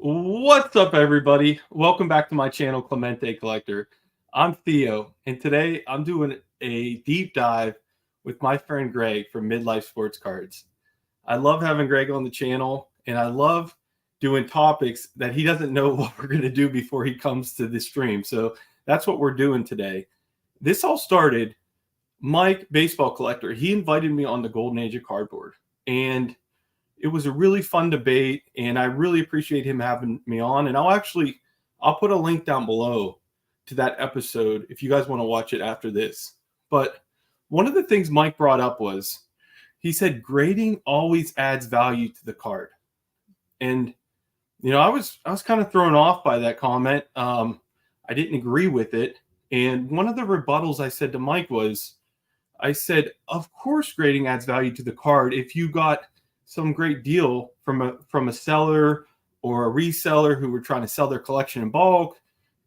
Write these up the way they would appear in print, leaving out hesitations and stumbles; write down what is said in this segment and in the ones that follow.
What's up, everybody? Welcome back to my channel, Clemente Collector. I'm Theo, and today I'm doing a deep dive with my friend Graig from Midlife Sports Cards. I love having Graig on the channel, and I love doing topics that he doesn't know what we're going to do before he comes to the stream. So that's what we're doing today. This all started, Mike, baseball collector, he invited me on the Golden Age of Cardboard, and it was a really fun debate, and I really appreciate him having me on. And I'll put a link down below to that episode if you guys want to watch it after this. But one of the things Mike brought up was he said grading always adds value to the card. And I was kind of thrown off by that comment. I didn't agree with it. And one of the rebuttals I said to Mike was, I said, of course grading adds value to the card if you got some great deal from a seller or a reseller who were trying to sell their collection in bulk,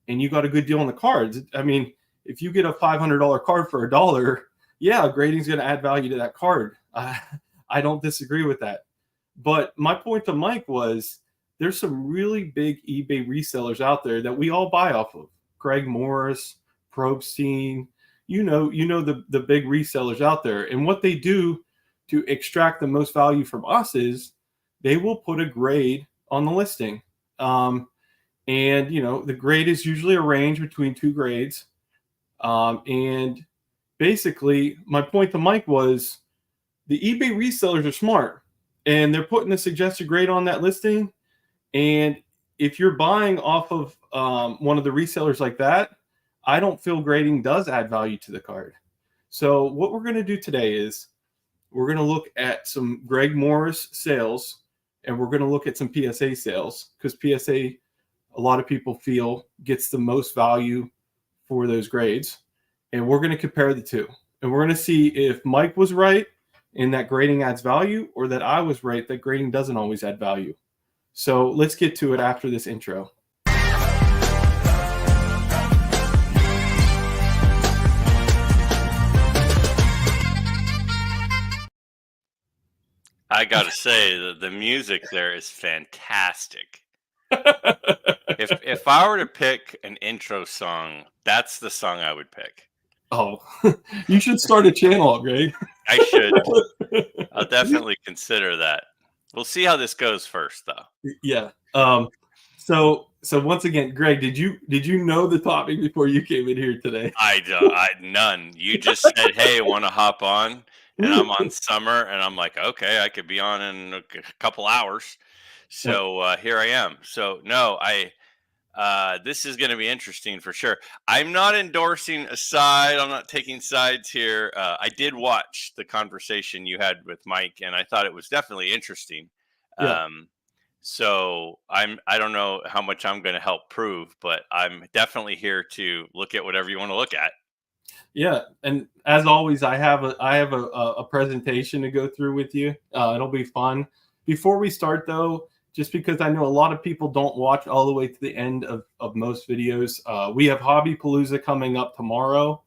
and you got a good deal on the cards. I mean, if you get a $500 card for $1, yeah, grading is going to add value to that card. I don't disagree with that. But my point to Mike was there's some really big eBay resellers out there that we all buy off of. Graig Morris, Probstein, the big resellers out there. And what they do to extract the most value from us is they will put a grade on the listing. And the grade is usually a range between two grades. And basically my point to Mike was the eBay resellers are smart, and they're putting a suggested grade on that listing. And if you're buying off of one of the resellers like that, I don't feel grading does add value to the card. So what we're going to do today is we're going to look at some Graig Morris sales, and we're going to look at some PSA sales, because PSA, a lot of people feel, gets the most value for those grades. And we're going to compare the two. And we're going to see if Mike was right in that grading adds value, or that I was right that grading doesn't always add value. So let's get to it after this intro. I gotta say the music there is fantastic. If I were to pick an intro song, that's the song I would pick. Oh, you should start a channel, Graig. I should. I'll definitely consider that. We'll see how this goes first, though. Yeah. So once again, Graig, did you know the topic before you came in here today? None. You just said, "Hey, want to hop on?" And I'm on summer, and I'm like, "Okay, I could be on in a couple hours." So here I am. So no, this is going to be interesting for sure. I'm not endorsing a side. I'm not taking sides here. I did watch the conversation you had with Mike, and I thought it was definitely interesting. Yeah. So I don't know how much I'm going to help prove, but I'm definitely here to look at whatever you want to look at. Yeah, and as always, I have a presentation to go through with you. It'll be fun. Before we start, though, just because I know a lot of people don't watch all the way to the end of most videos, we have Hobby Palooza coming up tomorrow,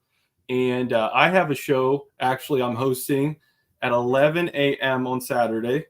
and I have a show actually I'm hosting at 11 a.m. on Saturday,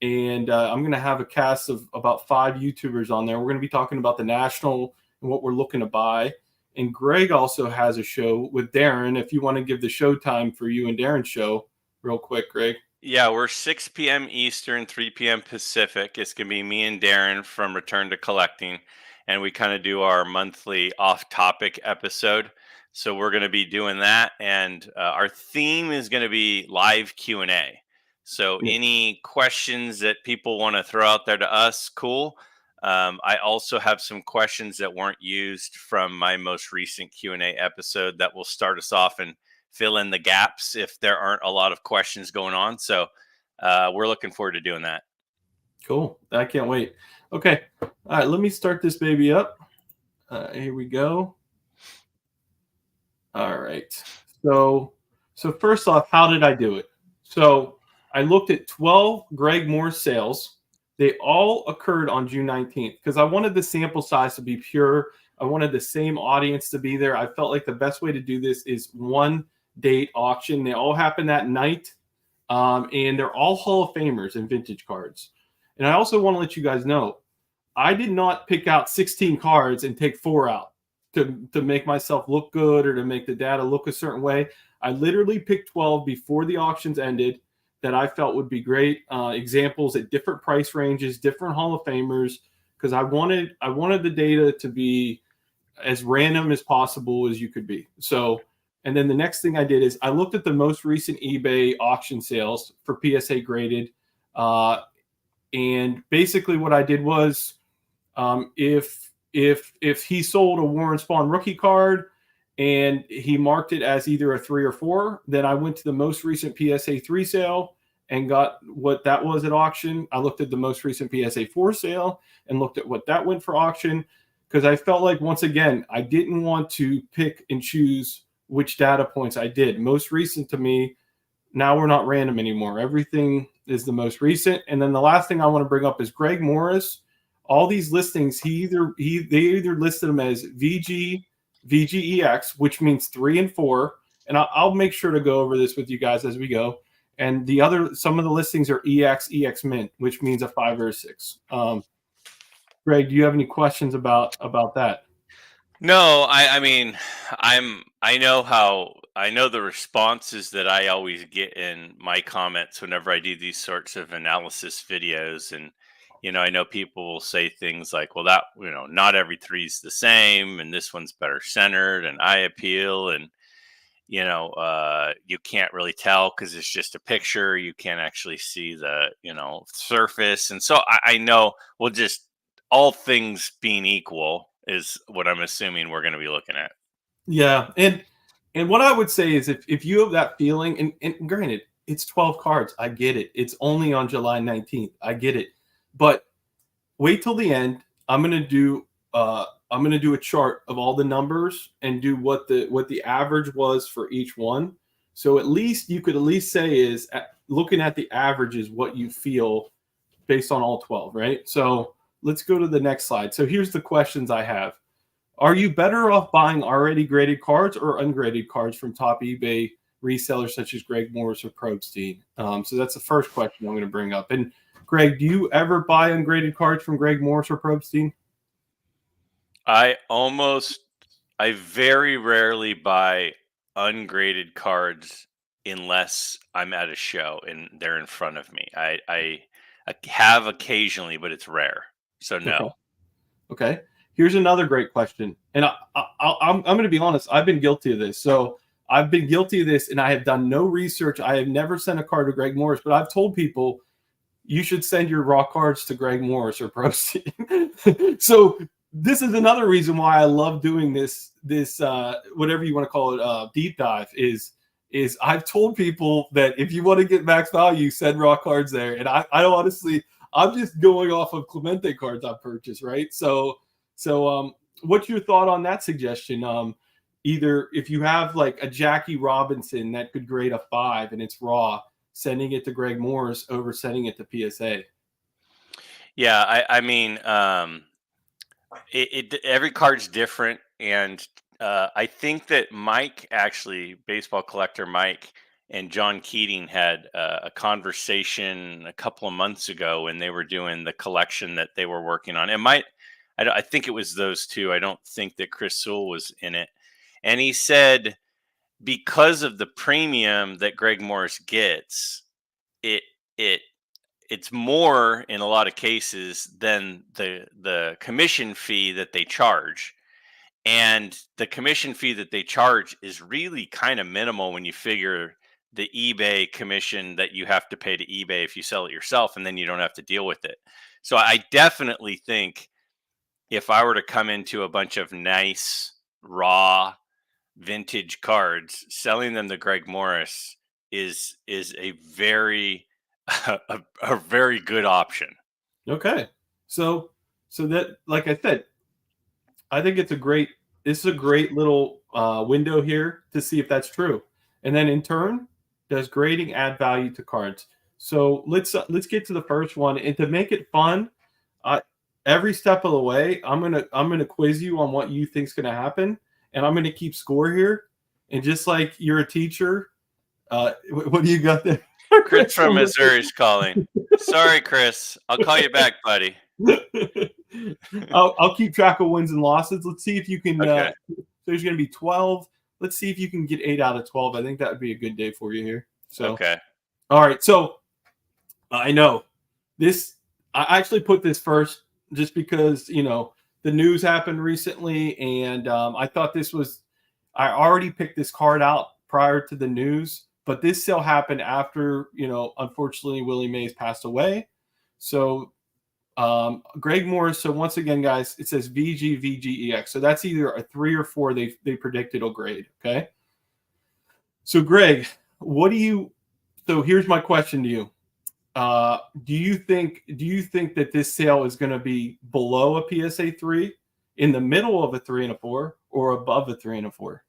and I'm going to have a cast of about 5 YouTubers on there. We're going to be talking about the National and what we're looking to buy. And Graig also has a show with Darren. If you want to give the show time for you and Darren's show real quick, Graig. Yeah, we're 6 p.m. Eastern, 3 p.m. Pacific. It's going to be me and Darren from Return to Collecting, and we kind of do our monthly off-topic episode. So we're going to be doing that, and our theme is going to be live Q&A. So any questions that people want to throw out there to us, cool. I also have some questions that weren't used from my most recent Q&A episode that will start us off and fill in the gaps if there aren't a lot of questions going on. So we're looking forward to doing that. Cool. I can't wait. Okay. All right. Let me start this baby up. Here we go. All right. So first off, how did I do it? So I looked at 12 Graig Morris sales. They all occurred on June 19th because I wanted the sample size to be pure. I wanted the same audience to be there. I felt like the best way to do this is one date auction. They all happen that night, and they're all Hall of Famers in vintage cards. And I also want to let you guys know, I did not pick out 16 cards and take 4 out to make myself look good or to make the data look a certain way. I literally picked 12 before the auctions ended that I felt would be great examples at different price ranges, different Hall of Famers, because I wanted the data to be as random as possible as you could be. So, and then the next thing I did is I looked at the most recent eBay auction sales for PSA graded, and basically what I did was, if he sold a Warren Spahn rookie card and he marked it as either a 3 or 4, then I went to the most recent PSA 3 sale and got what that was at auction. I looked at the most recent PSA 4 sale and looked at what that went for auction, because I felt like, once again, I didn't want to pick and choose which data points I did. Most recent to me, now we're not random anymore. Everything is the most recent. And then the last thing I want to bring up is Graig Morris. All these listings, they either listed them as VGEX, which means 3 and 4. And I'll make sure to go over this with you guys as we go. And some of the listings are EX Mint, which means a 5 or a 6. Graig, do you have any questions about that? No, I mean, I know the responses that I always get in my comments whenever I do these sorts of analysis videos. And, I know people will say things like, well, that, not every three's the same, and this one's better centered and eye appeal. And, you can't really tell because it's just a picture. You can't actually see the, surface. And so I know, well, just all things being equal is what I'm assuming we're going to be looking at. Yeah. And what I would say is, if you have that feeling, and granted, it's 12 cards. I get it. It's only on July 19th. I get it. But wait till the end. I'm going to do a chart of all the numbers and do what the average was for each one. So at least you could say is, looking at the average is what you feel based on all 12, right? So let's go to the next slide. So here's the questions I have. Are you better off buying already graded cards or ungraded cards from top eBay resellers such as Graig Morris or Probstein? So that's the first question I'm going to bring up. And Graig, do you ever buy ungraded cards from Graig Morris or Probstein? I very rarely buy ungraded cards unless I'm at a show and they're in front of me. I have occasionally, but it's rare. So no. Okay. Here's another great question. And I'm going to be honest, I've been guilty of this. So I've been guilty of this, and I have done no research. I have never sent a card to Graig Morris, but I've told people you should send your raw cards to Graig Morris or Probstein. So this is another reason why I love doing this whatever you want to call it, deep dive, is I've told people that if you want to get max value, send raw cards there. And I honestly, I'm just going off of Clemente cards I've purchased, right? So what's your thought on that suggestion? Either if you have like a Jackie Robinson that could grade a 5 and it's raw, sending it to Graig Morris over sending it to PSA. Yeah, I mean, every card's different, and I think that Mike, actually, baseball collector Mike, and John Keating had a conversation a couple of months ago when they were doing the collection that they were working on. I think it was those two. I don't think that Chris Sewell was in it. And he said, because of the premium that Graig Morris gets, it's more in a lot of cases than the commission fee that they charge. And the commission fee that they charge is really kind of minimal when you figure the eBay commission that you have to pay to eBay if you sell it yourself, and then you don't have to deal with it. So I definitely think if I were to come into a bunch of nice, raw, vintage cards, selling them to Graig Morris is a very a very good option. Okay. So that, like I said, I think it's a great little window here to see if that's true. And then in turn, does grading add value to cards? So let's get to the first one. And to make it fun, every step of the way, I'm gonna quiz you on what you think's gonna happen, and I'm gonna keep score here. And just like you're a teacher, what do you got there? Chris from Missouri is calling. Sorry, Chris. I'll call you back, buddy. I'll keep track of wins and losses. Let's see if you can. Okay. So there's going to be 12. Let's see if you can get 8 out of 12. I think that would be a good day for you here. So, Okay. all right. So I know this. I actually put this first just because the news happened recently, and I thought this was. I already picked this card out prior to the news, but this sale happened after unfortunately Willie Mays passed away. So Graig Morris. So once again, guys, it says VGVGEX. So that's either a 3 or 4. They predict it'll grade. Okay. So Graig, what do you? So here's my question to you. Do you think that this sale is going to be below a PSA 3, in the middle of a 3 and a 4, or above a 3 and a 4?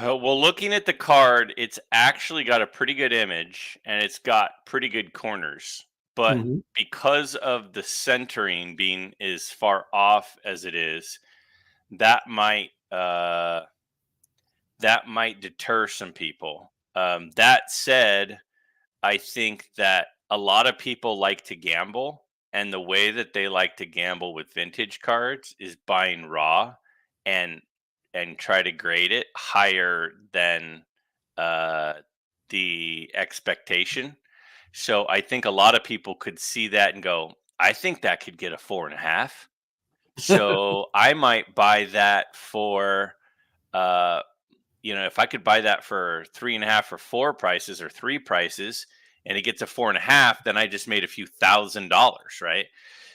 Well, looking at the card, it's actually got a pretty good image and it's got pretty good corners. But Mm-hmm. because of the centering being as far off as it is, that might deter some people. That said, I think that a lot of people like to gamble, and the way that they like to gamble with vintage cards is buying raw and try to grade it higher than uh, the expectation. So I think a lot of people could see that and go, I think that could get a 4.5. So I might buy that for uh, if I could buy that for 3.5 or 4 prices or 3 prices and it gets a 4.5, then I just made a few $1,000, right?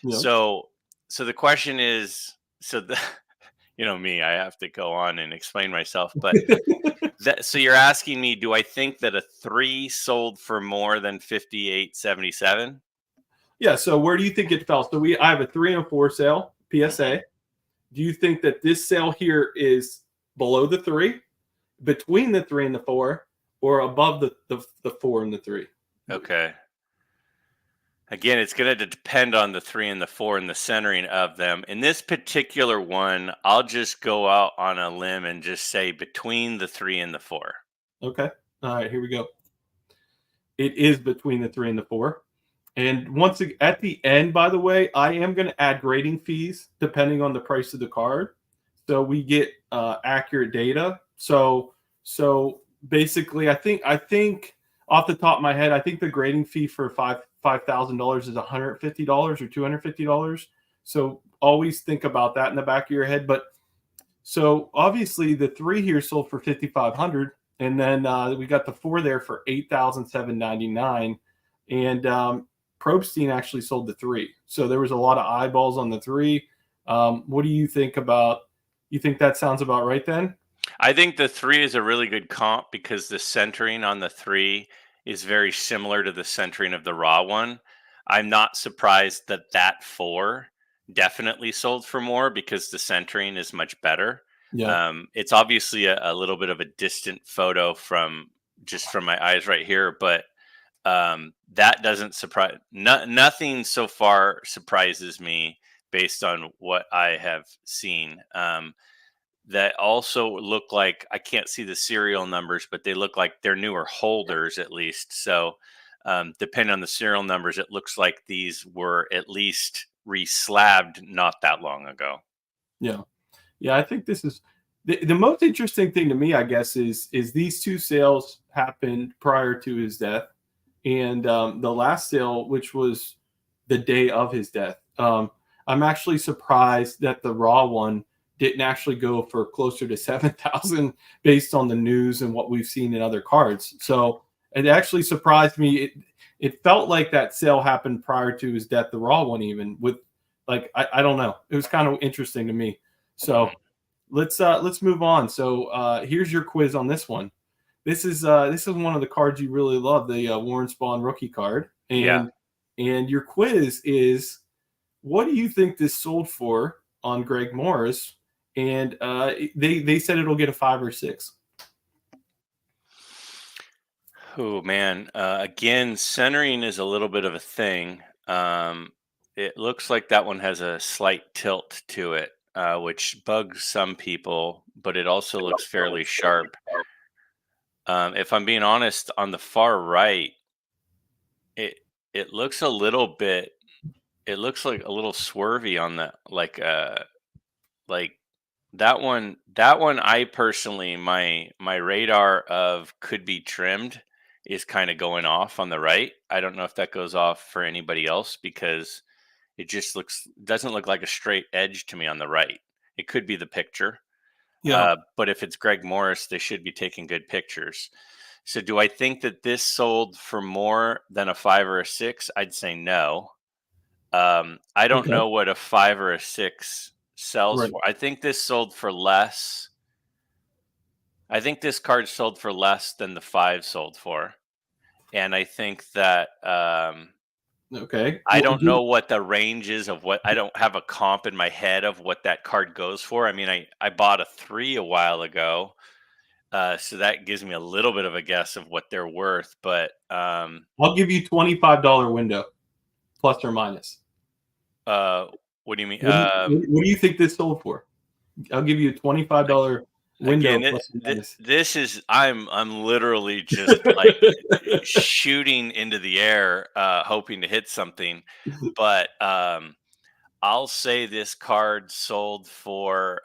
Yeah. So, the question is, me, I have to go on and explain myself, but so you're asking me, do I think that a 3 sold for more than 58.77? Yeah. So where do you think it fell? So I have a 3 and a 4 sale Hmm. PSA. Do you think that this sale here is below the 3, between the 3 and the 4, or above the 4 and the 3? Okay. Again, it's going to depend on the 3 and the 4 and the centering of them. In this particular one, I'll just go out on a limb and just say between the 3 and the 4. Okay. All right. Here we go. It is between the 3 and the 4. And once at the end, by the way, I am going to add grading fees depending on the price of the card, so we get accurate data. So basically, I think off the top of my head, I think the grading fee for $5,000 is $150 or $250. So always think about that in the back of your head. But so obviously the 3 here sold for 5,500, and then we got the 4 there for 8,799, and Probstein actually sold the 3. So there was a lot of eyeballs on the 3. What do you think about? You think that sounds about right then? I think the 3 is a really good comp because the centering on the 3 is very similar to the centering of the raw one. I'm not surprised that 4 definitely sold for more because the centering is much better. Yeah. It's obviously a little bit of a distant photo from my eyes right here, but that doesn't surprise. Nothing so far surprises me based on what I have seen. That also look like, I can't see the serial numbers, but they look like they're newer holders at least. So, depending on the serial numbers, it looks like these were at least reslabbed not that long ago. Yeah. Yeah, I think this is the most interesting thing to me, I guess, is these 2 sales happened prior to his death, and the last sale, which was the day of his death. I'm actually surprised that the raw one didn't actually go for closer to 7,000 based on the news and what we've seen in other cards. So it actually surprised me. It felt like that sale happened prior to his death, the raw one, even with like I don't know. It was kind of interesting to me. So Mhm. let's move on. So here's your quiz on this one. This is one of the cards you really love, the Warren Spawn rookie card, Yeah. and your quiz is, what do you think this sold for on Graig Morris? And they said it'll get a 5 or 6. Oh man. Again, centering is a little bit of a thing. It looks like that one has a slight tilt to it, which bugs some people, but it also looks fairly sharp. If I'm being honest, on the far right, it it looks a little bit It looks like a little swervy on the like that one I personally my radar of could be trimmed is kind of going off on the right. I don't know if that goes off for anybody else because it just doesn't look like a straight edge to me on the right. It could be the picture. Yeah. But if it's Greg Morris, they should be taking good pictures. So do I think that this sold for more than a 5 or a 6? I'd say no. I don't Okay. know what a 5 or a 6 sells Right. for. I think this sold for less. I think this card sold for less than the 5 sold for. And I think that Okay. I don't know what the range is of what I don't have a comp in my head of what that card goes for. I mean, I bought a 3 a while ago. So that gives me a little bit of a guess of what they're worth, but I'll give you $25 window, plus or minus. uh, what do you mean? What do you think this sold for? I'll give you a $25 window, Again, plus or minus. this is I'm literally just like shooting into the air, hoping to hit something. But I'll say this card sold for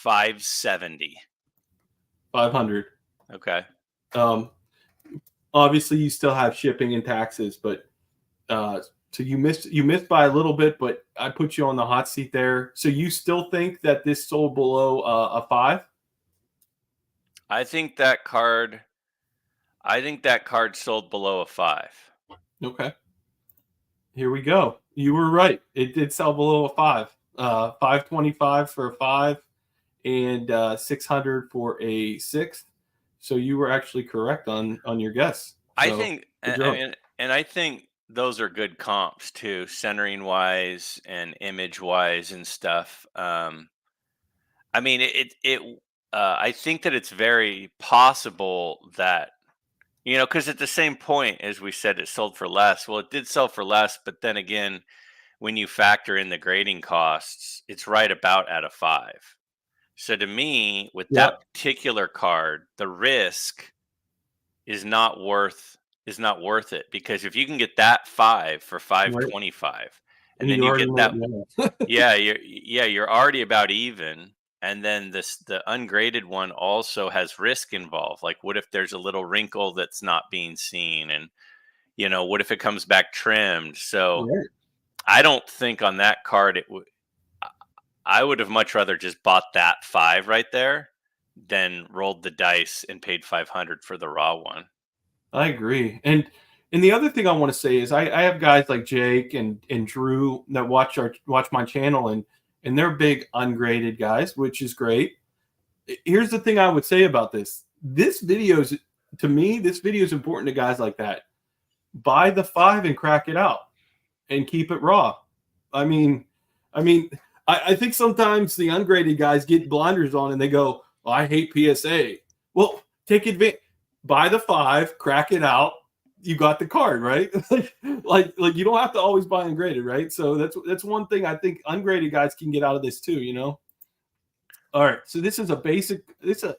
570. 500. Okay. Um, Obviously, you still have shipping and taxes, but so you missed by a little bit, but I put you on the hot seat there. So you still think that this sold below a 5? I think that card. I think that card sold below a 5. Okay. Here we go. You were right. It did sell below a 5. 525 for a 5 and 600 for a 6. So you were actually correct on your guess. I So think, good I job. mean, and I think those are good comps too, centering wise and image wise and stuff. I mean, I think that it's very possible that because at the same point as we said, it sold for less. Well, it did sell for less, but then again, when you factor in the grading costs, it's right about at a 5. So to me, with that Yep. particular card, the risk is not worth it because if you can get that 5 for Right. 525 and And then you you already get know that, what you have. you're already about even, and then the ungraded one also has risk involved, like what if there's a little wrinkle that's not being seen, and what if it comes back trimmed. So Right. I don't think on that card I would have much rather just bought that 5 right there than rolled the dice and paid 500 for the raw one. I agree. And the other thing I want to say is I have guys like Jake and Drew that watch my channel and they're big ungraded guys, which is great. Here's the thing I would say about this. This video is important to guys like that. Buy the 5 and crack it out and keep it raw. I mean, I think sometimes the ungraded guys get blinders on and they go, "Oh, I hate PSA." Well, take advantage. Buy the 5, crack it out. You got the card, right? like you don't have to always buy ungraded, right? So that's one thing I think ungraded guys can get out of this too. All right, so this is a basic. This is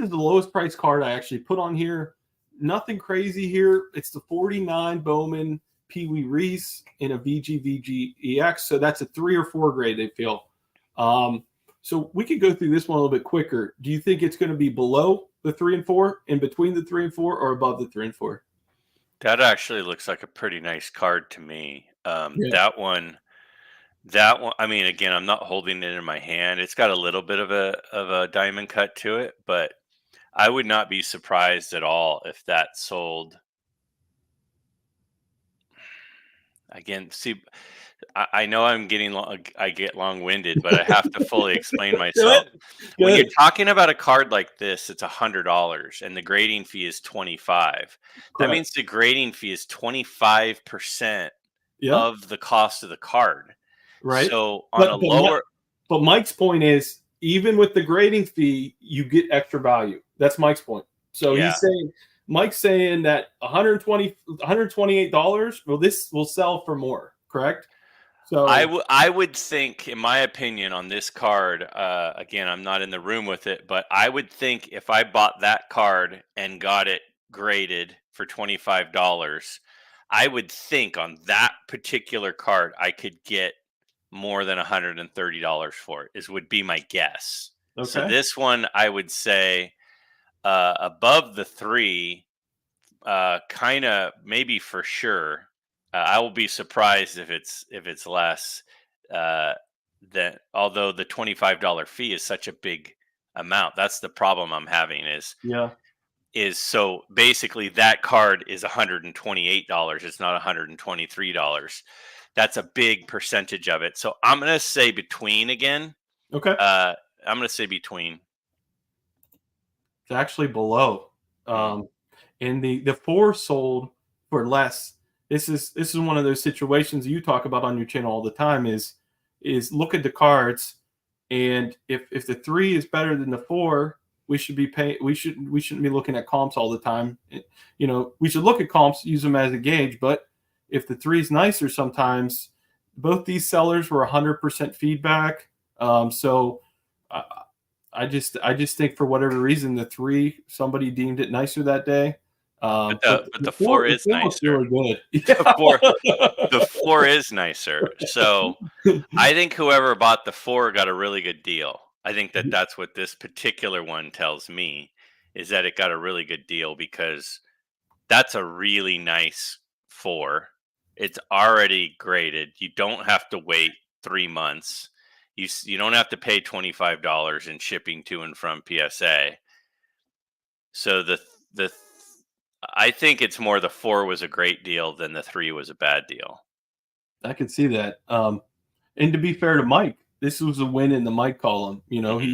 the lowest price card I actually put on here. Nothing crazy here. It's the 49 Bowman Pee Wee Reese in a VGVGEX. So that's a 3 or 4 grade, they feel. So we could go through this one a little bit quicker. Do you think it's going to be below the 3 and 4, in between the 3 and 4, or above the 3 and 4? That actually looks like a pretty nice card to me. Yeah. That one. I mean, again, I'm not holding it in my hand. It's got a little bit of a diamond cut to it, but I would not be surprised at all if that sold. Again, see, I know I'm getting I get long-winded, but I have to fully explain myself. Good. When you're Good. talking about a card like this, it's $100 and the grading fee is 25. That Correct. means the grading fee is 25% Yeah. of the cost of the card. Right. So on a But lower, Mike's point is, even with the grading fee, you get extra value. That's Mike's point. So yeah, Mike's saying that $128. Well, this will sell for more. Correct. So I would think, in my opinion, on this card, again, I'm not in the room with it, but I would think if I bought that card and got it graded for $25, I would think on that particular card, I could get more than $130 for it, would be my guess. So Okay. this one, I would say above the three, kind of maybe for sure. I will be surprised if it's less. Uh, than although the $25 fee is such a big amount, that's the problem I'm having Yeah. is so basically that card is $128. It's not $123. That's a big percentage of it. So I'm gonna say between again. Okay. Uh, I'm gonna say between. It's actually below. Mm, And the four sold for less. This is one of those situations you talk about on your channel all the time. Is look at the cards, and if the three is better than the four, we should be paying. We shouldn't be looking at comps all the time. We should look at comps, use them as a gauge. But if the three is nicer, sometimes both these sellers were 100% feedback. So. Uh, I just think for whatever reason the three somebody deemed it nicer that day. but But the four the is four looks nicer. really good. The four the four is nicer. So I think whoever bought the four got a really good deal. I think that that's what this particular one tells me is that it got a really good deal because that's a really nice four. It's already graded. You don't have to wait 3 months. You don't have to pay $25 in shipping to and from PSA. So the I think it's more the four was a great deal than the three was a bad deal. I could see that. And to be fair to Mike, this was a win in the Mike column. Hmm.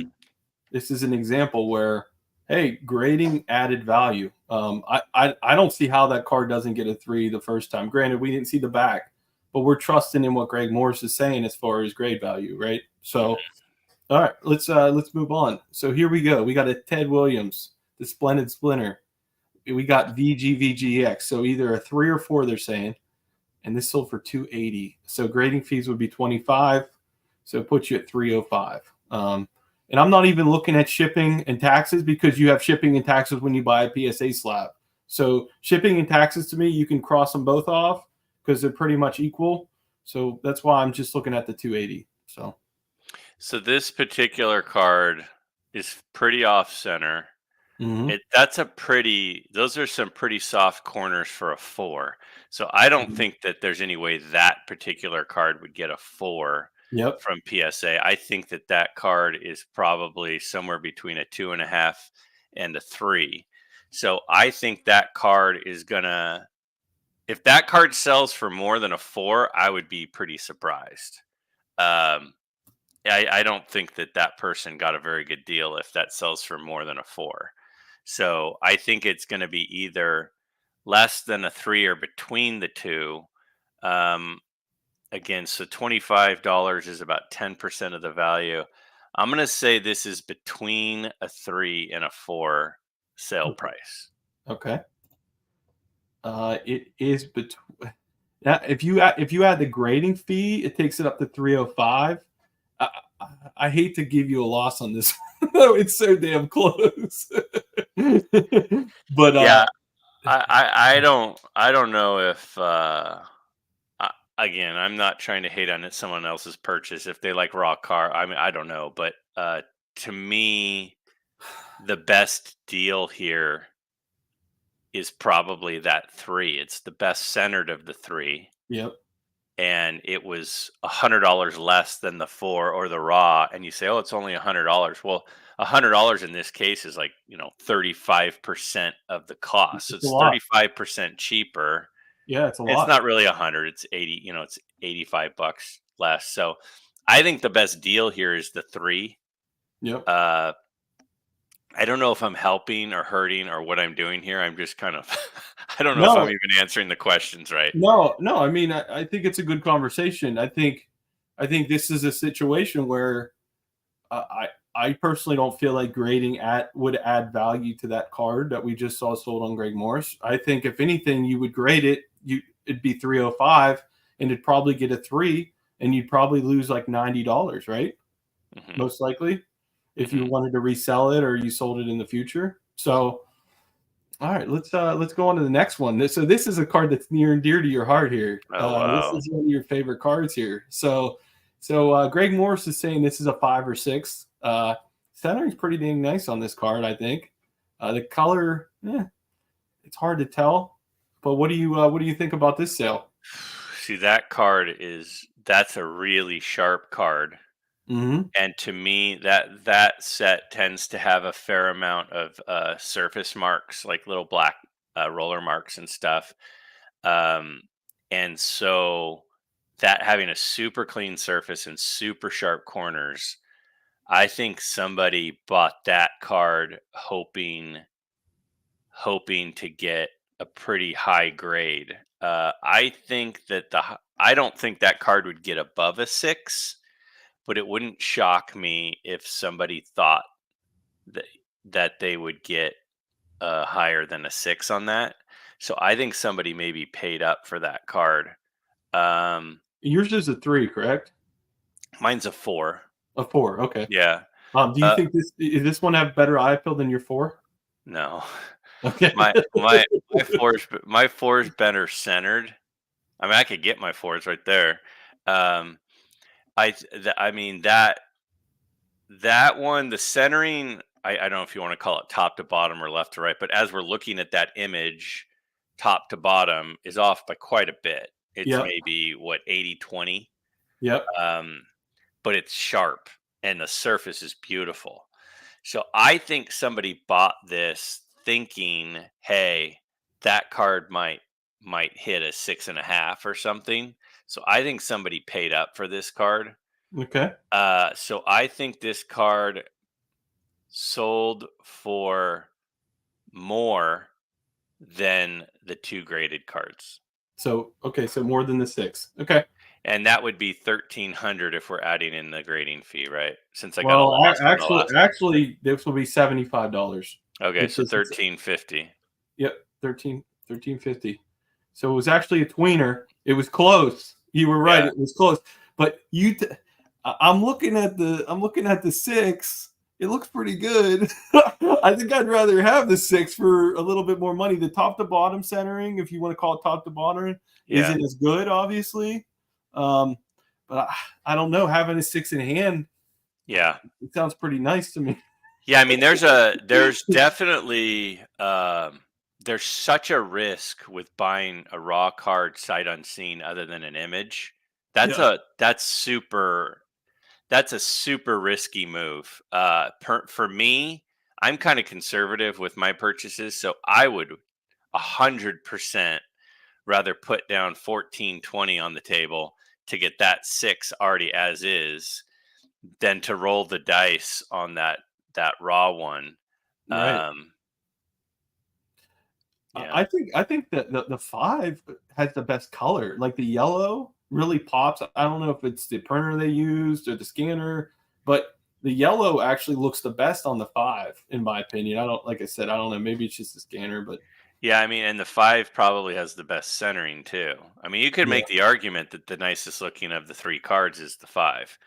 This is an example where, hey, grading added value. I don't see how that card doesn't get a three the first time. Granted, we didn't see the back, but we're trusting in what Greg Morris is saying as far as grade value, right? So, all right, let's move on. So here we go. We got a Ted Williams, the Splendid Splinter. We got VGVGX. So either a three or four, they're saying, and this sold for 280. So grading fees would be 25. So it puts you at 305. And I'm not even looking at shipping and taxes because you have shipping and taxes when you buy a PSA slab. So shipping and taxes to me, you can cross them both off because they're pretty much equal. So that's why I'm just looking at the 280. So this particular card is pretty off center. Mhm. Those are some pretty soft corners for a four. So I don't Mhm. think that there's any way that particular card would get a four Yep. from PSA. I think that that card is probably somewhere between a 2.5 and a three. So I think that card is gonna, if that card sells for more than a four, I would be pretty surprised. Um, I don't think that that person got a very good deal if that sells for more than a four. So I think it's going to be either less than a three or between the two. Um, Again, so $25 is about 10% of the value. I'm going to say this is between a three and a four sale price. Okay. It is between. Yeah, if you add the grading fee, it takes it up to 305. I, I hate to give you a loss on this. It's so damn close. But Yeah, I don't know if again, I'm not trying to hate on someone else's purchase if they like raw car. I mean, I don't know, but to me, the best deal here is probably that three. It's the best centered of the three, yep. and it was $100 less than the four or the raw. And you say, oh, it's only $100. Well, $100 in this case is like 35% of the cost. So It's a it's lot. 35% cheaper. Yeah, it's a It's lot. not really 100, it's 80, it's $85 less. So I think the best deal here is the three. Yep. Uh, I don't know if I'm helping or hurting or what I'm doing here. I'm just kind of, I don't know if I'm No, even answering the questions right. no. I mean, I think it's a good conversation. I think this is a situation where I personally don't feel like grading would add value to that card that we just saw sold on Greg Morris. I think if anything, you would grade it. It'd be 305, and it'd probably get a three, and you'd probably lose like $90, right? Hmm. Most likely, if you Hmm. wanted to resell it or you sold it in the future. So All right, let's go on to the next one. So this is a card that's near and dear to your heart here. Oh This wow. is one of your favorite cards here. Greg Morris is saying this is a 5 or 6. Centering's pretty dang nice on this card, I think. The color, it's hard to tell. But what do you think about this sale? See, that's a really sharp card. Hmm. And to me, that set tends to have a fair amount of surface marks, like little black roller marks and stuff. Um, and so that having a super clean surface and super sharp corners, I think somebody bought that card hoping to get a pretty high grade. I don't think that card would get above a 6, but it wouldn't shock me if somebody thought that they would get higher than a 6 on that. So I think somebody maybe paid up for that card. Um, Yours is a 3, correct? Mine's a 4. A 4. Okay. Yeah. Do you Uh, think this one have better eye appeal than your 4? no. Okay. My four's better centered. I mean, I could get my fours right there. Um, I mean that one, the centering. I don't know if you want to call it top to bottom or left to right, but as we're looking at that image, top to bottom is off by quite a bit. It's Yep. maybe what 80/20, Yep. um, but it's sharp and the surface is beautiful. So I think somebody bought this thinking, "Hey, that card might hit a 6.5 or something." So I think somebody paid up for this card. Okay. So I think this card sold for more than the 2 graded cards, So okay, so more than the 6. Okay. and that would be 1,300 if we're adding in the grading fee, right? Since I got a Well, loss on the last one. actually, this will be $75. Okay, so Because it's 1,350. yep, 1350. So it was actually a tweener. It was close. You were right. Yeah, It was close. But I'm looking at the 6. It looks pretty good. I think I'd rather have the 6 for a little bit more money. The top to bottom centering, if you want to call it top to bottom, yeah, isn't as good, obviously. Um, but I don't know. Having a 6 in hand, yeah. it sounds pretty nice to me. Yeah, I mean, there's definitely there's such a risk with buying a raw card sight unseen other than an image. Yeah. That's a super risky move. For me, I'm kind of conservative with my purchases, so I would 100% rather put down 1420 on the table to get that 6 already as is than to roll the dice on that raw one. Right. Um, yeah, I think that the 5 has the best color. Like the yellow really pops. I don't know if it's the printer they used or the scanner, but the yellow actually looks the best on the 5, in my opinion. I don't like I said, I don't know. Maybe it's just the scanner, but yeah. I mean, and the 5 probably has the best centering too. I mean, you could yeah, make the argument that the nicest looking of the 3 cards is the 5,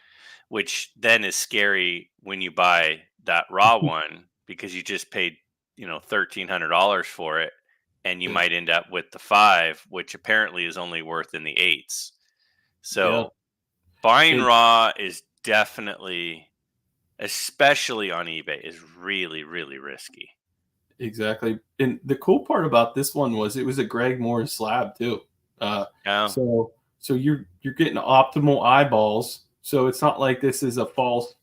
which then is scary when you buy that raw one because you just paid, $1,300 for it, and you yeah, might end up with the 5, which apparently is only worth in the eights. yeah. So buying It, raw is definitely, especially on eBay, is really, really risky. exactly. And the cool part about this one was it was a Greg Morris slab too. Uh, Yeah, so you're getting optimal eyeballs. So it's not like this is a false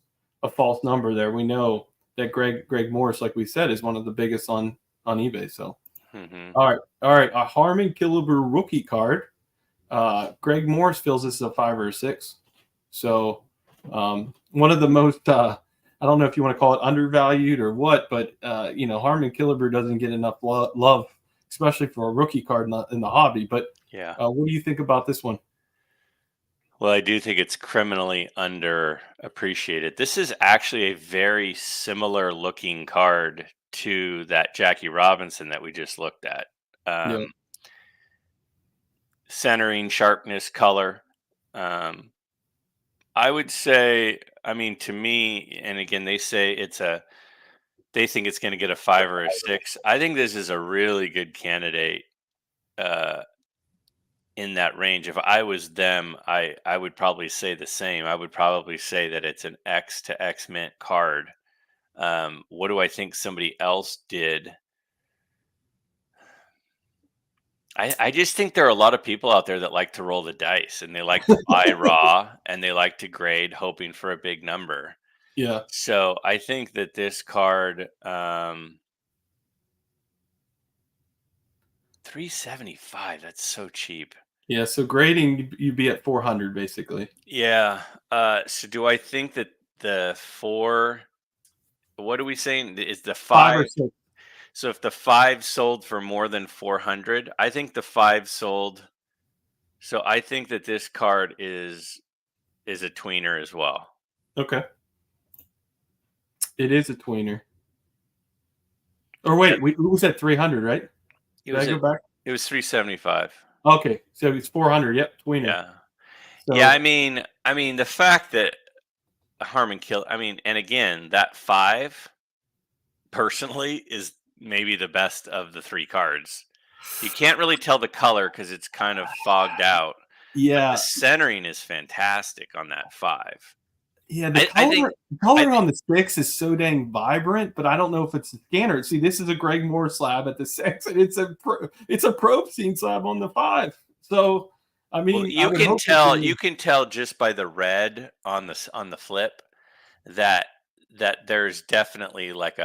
number there. We know that Greg Morris, like we said, is one of the biggest on eBay. So hmm, all right, a Harmon Killebrew rookie card. Greg Morris feels this is a 5 or a 6. So one of the most I don't know if you want to call it undervalued or what, but Harmon Killebrew doesn't get enough love, especially for a rookie card in the hobby. But yeah. what do you think about this one? Well, I do think it's criminally underappreciated. This is actually a very similar looking card to that Jackie Robinson that we just looked at. Yeah, Um, Centering, sharpness, color. Um, I would say, I mean, to me, and again, they say they think it's going to get a 5 or a 6. I think this is a really good candidate uh, in that range. If I was them, I would probably say the same. I would probably say that it's an X to X mint card. What do I think somebody else did? I just think there are a lot of people out there that like to roll the dice and they like to buy raw and they like to grade hoping for a big number. Yeah. So I think that this card, 375, that's so cheap. Yeah. So grading, you'd be at 400 basically. Yeah. So do I think that the four, what are we saying? Is the 5 or five? 6. So if the five sold for more than 400, I think the five sold. So I think that this card is a tweener as well. Okay. It is a tweener. Or Yep. wait, we was at 300, right? Did I go back? It was 375. Okay. So it's 400. Yep. Tweener. Yeah. Yeah, So I mean the fact that Harmon killed, I mean, and again, that five personally is maybe the best of the three cards. You can't really tell the color because it's kind of fogged out, but the yeah. centering is fantastic on that five. Yeah, the I think I color think on the 6 is so dang vibrant, but I don't know if it's the scanner. See, this is a Graig Moore slab at the 6, and it's a Probstein slab on the 5. So, I well, mean, I would hope you can tell just by the red on the flip that there's definitely like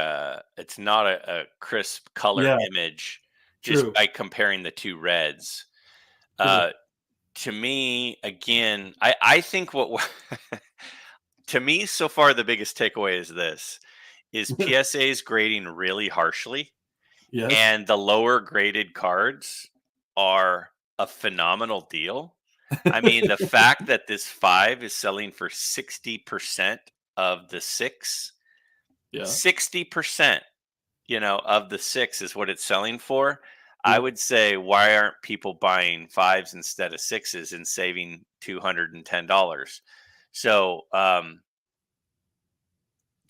it's not a crisp color yeah, image just true, by comparing the two reds. true. Uh, to me, again, I think to me so far the biggest takeaway is this: is PSA's grading really harshly, Yes. and the lower graded cards are a phenomenal deal. I mean, the fact that this five is selling for 60% of the six, Yeah. 60%, of the six is what it's selling for. I Yep. would say, why aren't people buying fives instead of sixes and saving $210? So,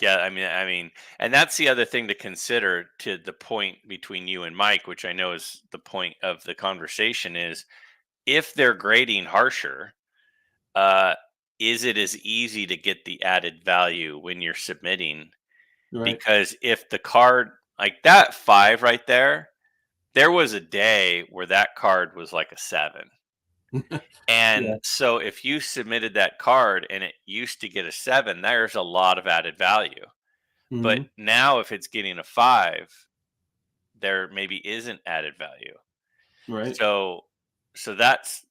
yeah, and that's the other thing to consider to the point between you and Mike, which I know is the point of the conversation is if they're grading harsher, uh, is it as easy to get the added value when you're submitting? Right. Because if the card, like that five right there was a day where that card was like a seven. Yeah. And so if you submitted that card and it used to get a seven, there's a lot of added value. But Hmm. now if it's getting a five, there maybe isn't added value. Right. So that's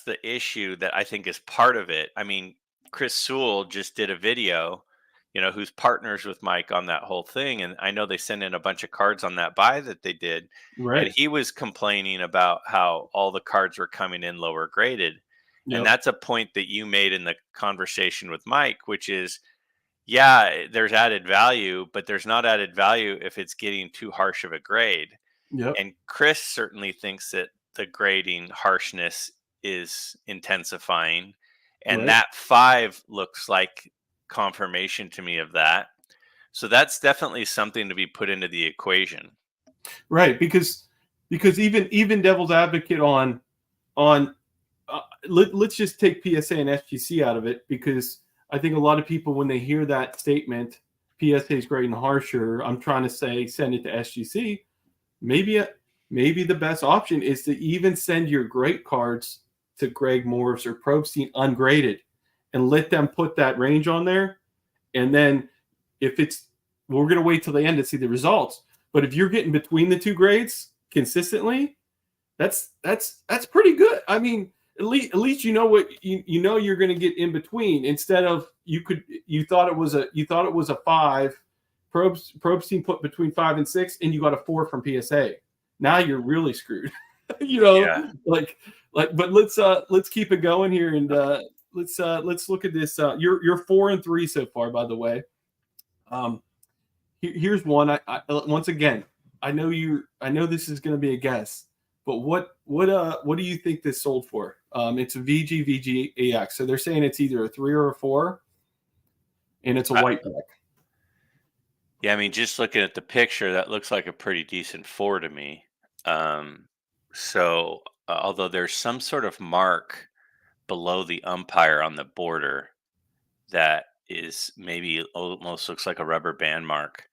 the issue that I think is part of it. I mean, Chris Sewell just did a video, who's partners with Mike on that whole thing, and I know they sent in a bunch of cards on that buy that they did, and Right. he was complaining about how all the cards were coming in lower graded. And Yep. that's a point that you made in the conversation with Mike, which is yeah, there's added value, but there's not added value if it's getting too harsh of a grade. Yep. And Chris certainly thinks that the grading harshness is intensifying. And Right. that five looks like confirmation to me of that. So that's definitely something to be put into the equation. Right. Because even devil's advocate on let's just take PSA and SGC out of it, because I think a lot of people, when they hear that statement, PSA is grading harsher, I'm trying to say send it to SGC. Maybe the best option is to even send your great cards to Graig Morris or Probstein ungraded and let them put that range on there. And then if it's, we're going to wait till the end to see the results. But if you're getting between the two grades consistently, that's pretty good. I mean, at least you know what you're going to get in between, instead of you thought it was a five. Probstein put between 5 and 6, and you got a 4 from PSA. Now you're really screwed. Yeah. But let's keep it going here, and let's look at this. You're 4 and 3 so far, by the way. Here's one. I once again, I know this is going to be a guess, but what do you think this sold for? It's a VG so they're saying it's either a 3 or a 4, and it's a I, white deck. Yeah, I mean, just looking at the picture, that looks like a pretty decent four to me. Um, although there's some sort of mark below the umpire on the border that is maybe almost looks like a rubber band mark,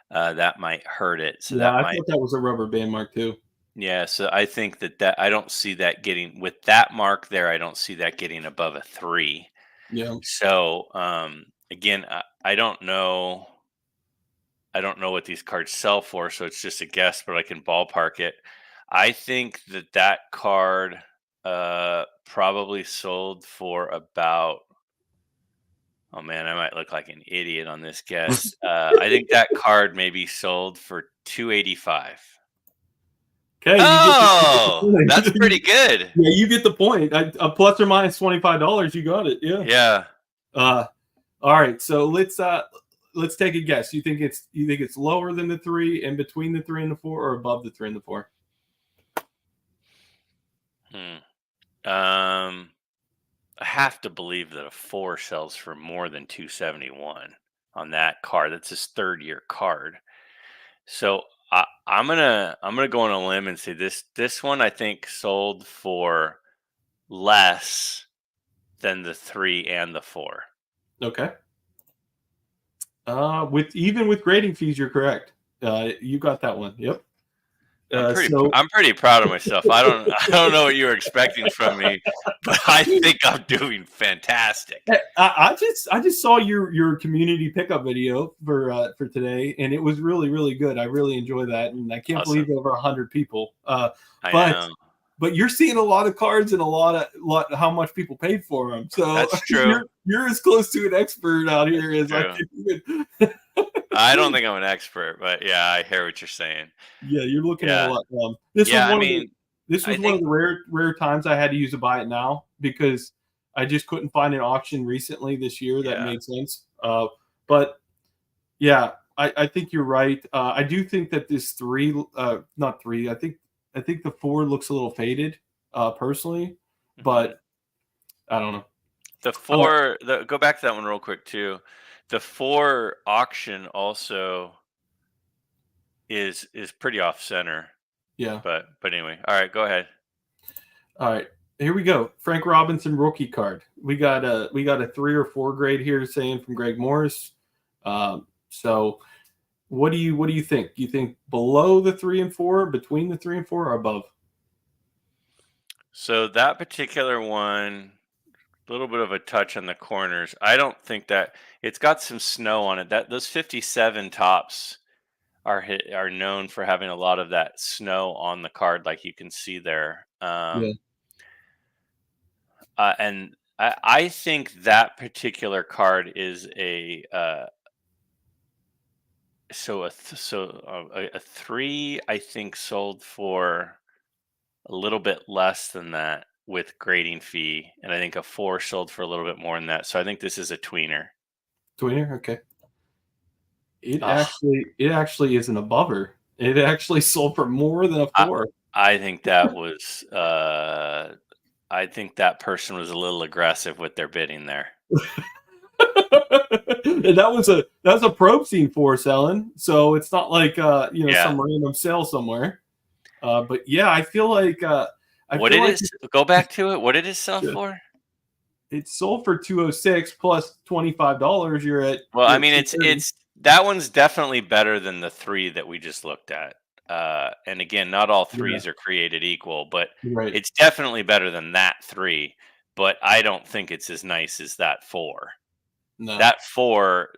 that might hurt it. So Yeah, that I might, thought that was a rubber band mark too. yeah. So I think that I don't see that getting with that mark there. I don't see that getting above a three. Yeah. So again, I don't know. I don't know what these cards sell for, so it's just a guess, but I can ballpark it. I think that card probably sold for about. Oh man, I might look like an idiot on this guess. I think that card maybe sold for 285. Okay, you get the Oh, point. that's pretty good. Yeah, you get the point. Plus or minus $25. You got it. Yeah. Yeah. Uh, all right. So let's take a guess. You think it's lower than the three, in between the three and the four, or above the three and the four? Hmm. Um, I have to believe that a four sells for more than 271 on that card. That's his third year card. So I'm gonna go on a limb and say this one I think sold for less than the three and the four. Okay. With grading fees, you're correct. You got that one. Yep. So I'm pretty proud of myself. I don't know what you were expecting from me, but I think I'm doing fantastic. I just saw your community pickup video for today, and it was really really good. I really enjoy that, and I can't Awesome. believe over 100 people. I But know. but you're seeing a lot of cards and a lot how much people paid for them. So That's true. you're as close to an expert out here That's as I true. can even. I don't think I'm an expert, but yeah, I hear what you're saying. Yeah, you're looking at a Yeah. lot. This was Yeah, I one of the mean, this I was one of think the rare times I had to use a buy it now because I just couldn't find an auction recently this year that yeah. made sense. But yeah, I think you're right. I do think that this three, not three. I think the four looks a little faded, personally, Mhm. but I don't know. The Uh, four the go back to that one real quick too. The four auction also is pretty off center. yeah. But anyway. All right, go ahead. All right, here we go. Frank Robinson rookie card. We got a 3 or 4 grade here saying from Greg Morris. So what do you think? Do you think below the 3 and 4, between the 3 and 4, or above? So that particular one, a little bit of a touch on the corners. I don't think that it's got some snow on it. That those 57 tops are known for having a lot of that snow on the card, like you can see there. Yeah. And I think that particular card is a three. I think sold for a little bit less than that with grading fee, and I think a four sold for a little bit more than that. So I think this is a tweener. Tweener. Okay. It Oh, actually it actually is an abover. It actually sold for more than a I, 4. I think that was. I think that person was a little aggressive with their bidding there. And that was a Probstein 4 selling, so it's not like Yeah. some random sale somewhere. But yeah, I feel like What did it? Go back to it. What did it sell for? it sold for 206 plus $25. You're at Well, I you're at mean, 230. it's that one's definitely better than the three that we just looked at. And again, not all Yeah, threes are created equal, but right. it's definitely better than that three. But I don't think it's as nice as that four. No. That four,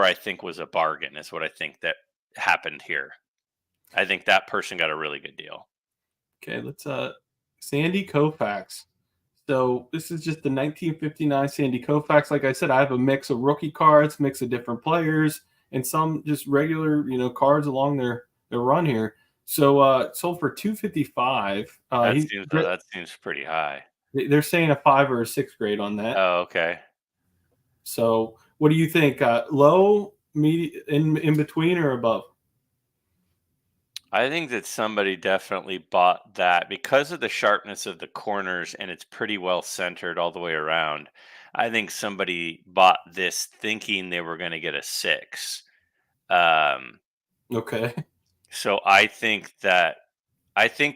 I think was a bargain. Is what I think that happened here. I think that person got a really good deal. Okay, let's Sandy Koufax. So this is just the 1959 Sandy Koufax. Like I said, I have a mix of rookie cards, mix of different players, and some just regular, cards along their run here. So it sold for 255. That seems pretty high. They're saying a 5 or a 6 grade on that. Oh, okay. So what do you think? Low, medium, in between, or above? I think that somebody definitely bought that because of the sharpness of the corners and it's pretty well centered all the way around. I think somebody bought this thinking they were going to get a six. Okay. So I think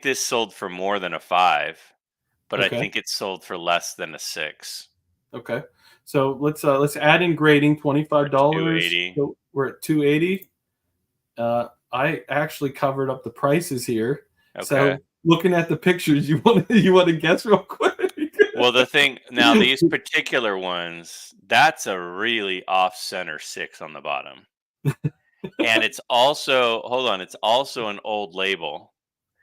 this sold for more than a 5, but I Okay. think it sold for less than a 6. Okay. So let's add in grading For $25. 280. So we're at 280. I actually covered up the prices here. Okay. So looking at the pictures, you want to guess real quick? Well, the thing now, these particular ones, that's a really off-center 6 on the bottom. And it's also, hold on, it's also an old label.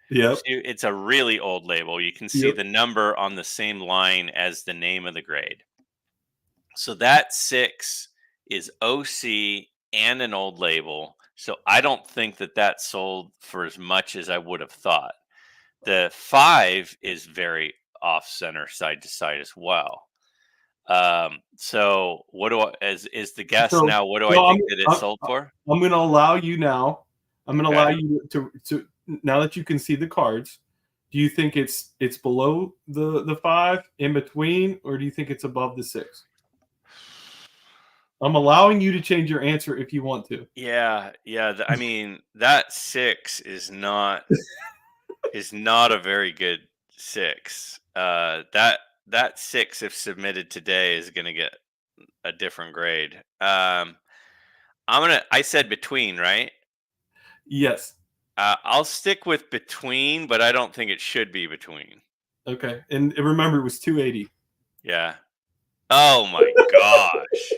Yep. See, it's a really old label. You can see Yep. the number on the same line as the name of the grade. So that 6 is OC and an old label. So I don't think that sold for as much as I would have thought. The 5 is very off center side to side as well. So what do I, as is the guess So, now? What do I so I'm think that it I'm, sold for? I'm going to allow you now. I'm going to allow Okay. you to now that you can see the cards. Do you think it's below the 5, in between, or do you think it's above the 6? I'm allowing you to change your answer if you want to. Yeah, yeah. I mean, that 6 is not a very good 6. That 6, if submitted today, is going to get a different grade. I said between, right? Yes. I'll stick with between, but I don't think it should be between. Okay. And remember, it was 280. Yeah. Oh my gosh.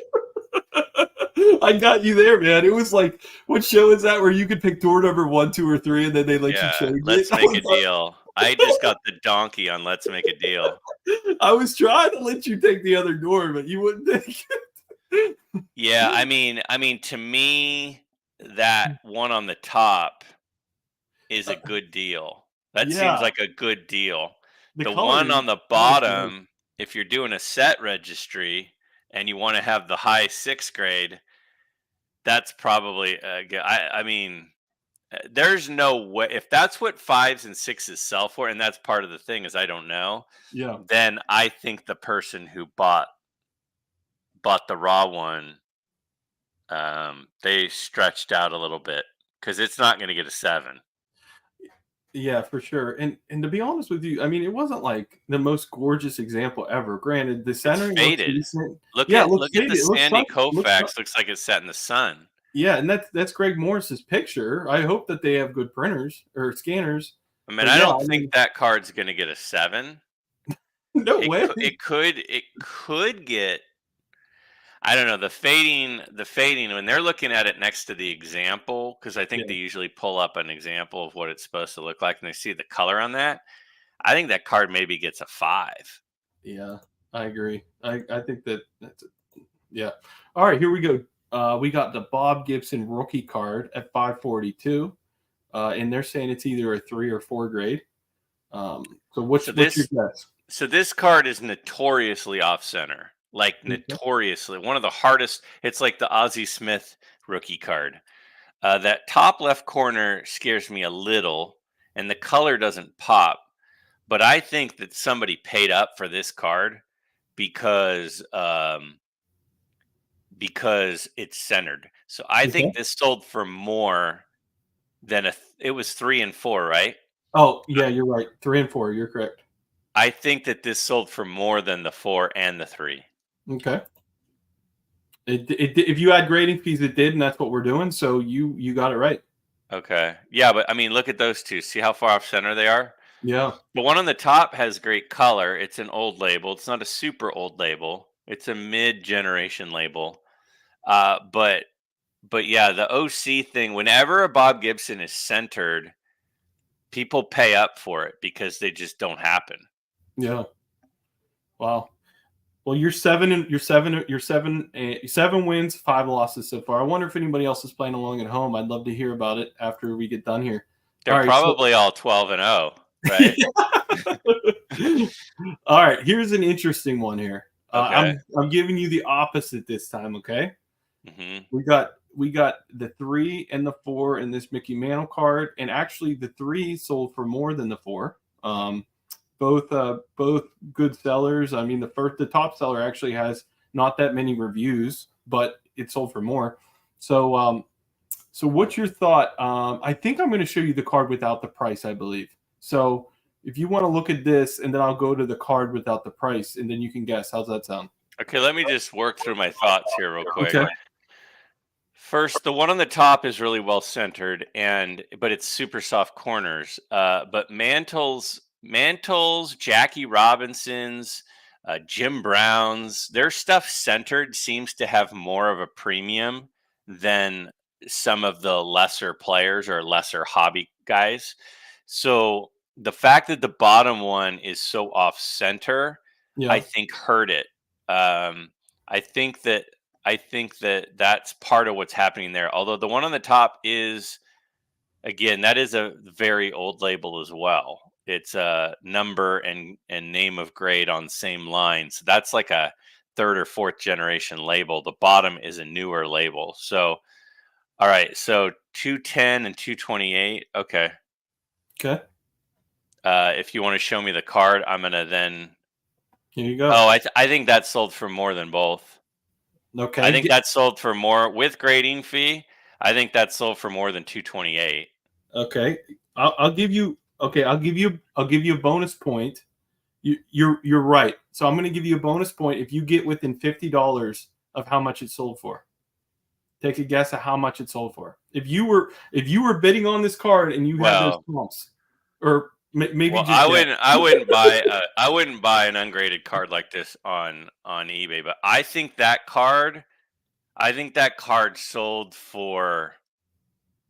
I got you there, man. It was like, what show is that where you could pick door number 1, 2, or 3, and then they let you Yeah. change it? Let's make a deal. I just got the donkey on Let's Make a Deal. I was trying to let you take the other door, but you wouldn't take it. Yeah, I mean to me that one on the top is a good deal. That seems Yeah, like a good deal. the The one color on the color's nice. bottom, if you're doing a set registry and you want to have the high 6th grade, that's probably I mean, there's no way if that's what 5s and 6s sell for, and that's part of the thing is I don't know, Yeah, then I think the person who bought the raw one, they stretched out a little bit because it's not going to get a 7. yeah, for sure. And to be honest with you, I mean, it wasn't like the most gorgeous example ever. Granted, the It's centering looks faded. decent. Look Yeah, it at looks look at the faded. It looks Sandy looks Koufax. Looks like it's set in the sun. yeah, and that's Greg Morris's picture. I hope that they have good printers or scanners. I mean, But I yeah, don't I think mean, that card's going to get a 7. no It way. could it could get, I don't know, the fading when they're looking at it next to the example, because I think they Yeah, usually pull up an example of what it's supposed to look like and they see the color on that. I think that card maybe gets a 5. yeah, I agree. I think that's it. Yeah. All right, here we go. We got the Bob Gibson rookie card at 542. And they're saying it's either a 3 or 4 grade. So So what's your this guess? so this card is notoriously off center. Like Okay. notoriously. One of the hardest. It's like the Ozzie Smith rookie card. That top left corner scares me a little, and the color doesn't pop. But I think that somebody paid up for this card because because it's centered. So I Okay. think this sold for more than it was 3 and 4, right? Oh, yeah, you're right. 3 and 4. You're correct. I think that this sold for more than the 4 and the 3. Okay. If you add grading fees, it did, and that's what we're doing. So you got it right. Okay. Yeah, but I mean, look at those two. See how far off center they are? Yeah. The one on the top has great color. It's an old label. It's not a super old label. It's a mid-generation label. Uh, but but yeah, the OC thing. Whenever a Bob Gibson is centered, people pay up for it because they just don't happen. Yeah. Wow. Well, you're 7 wins, 5 losses so far. I wonder if anybody else is playing along at home. I'd love to hear about it after we get done here. They're All right. So probably all 12-0, right? all right, here's an interesting one here. Okay. I'm giving you the opposite this time, okay? hmm We got the 3 and the 4 in this Mickey Mantle card, and actually the 3 sold for more than the 4. Both good sellers. I mean, the top seller actually has not that many reviews, but it sold for more. So So what's your thought? I think I'm going to show you the card without the price, I believe. So if you want to look at this, and then I'll go to the card without the price, and then you can guess. How's that sound? Okay, let me just work through my thoughts here real quick. Okay. First, the one on the top is really well centered, but it's super soft corners. But Mantles, Jackie Robinsons, Jim Browns, their stuff centered seems to have more of a premium than some of the lesser players or lesser hobby guys. So the fact that the bottom one is so off center, I Yeah. think hurt it. Um, I think that that's part of what's happening there. Although the one on the top is, again, that is a very old label as well. It's a number and name of grade on same line. So that's like a third or fourth generation label. The bottom is a newer label. So all right, so 210 and 228. Okay. Okay. If you want to show me the card, I'm gonna then. Here you go. Oh, I think that sold for more than both. I Okay. think that sold for more with grading fee. I think that sold for more than 228. Okay. I'll give you. Okay. I'll give you a bonus point. You're right. So I'm going to give you a bonus point if you get within $50 of how much it sold for. Take a guess at how much it sold for. If you were bidding on this card and you had those Well, comps, or maybe well, just guess. I wouldn't buy an ungraded card like this on eBay. But I think that card sold for.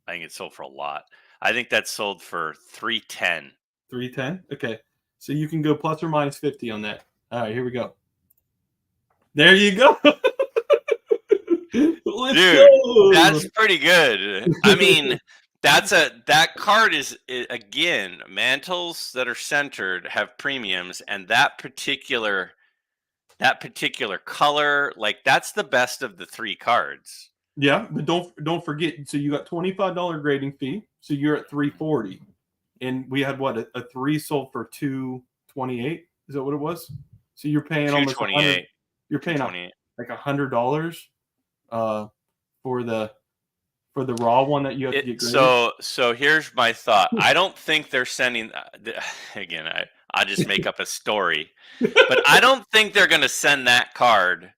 I think it sold for a lot. I think that sold for 310. 310. Okay. So you can go plus or minus 50 on that. All right, here we go. There you go. Let's Dude, go. that's pretty good. I mean, that card is again, mantles that are centered have premiums, and that particular color, like that's the best of the three cards. Yeah, but don't forget. So you got $25 grading fee. So you're at 340, and we had what a three sold for 228. Is that what it was? So you're paying almost 100. 228. You're paying 228. like $100 uh, for the raw one that you have to get graded. So here's my thought. I don't think they're sending again, I just make up a story. But I don't think they're going to send that card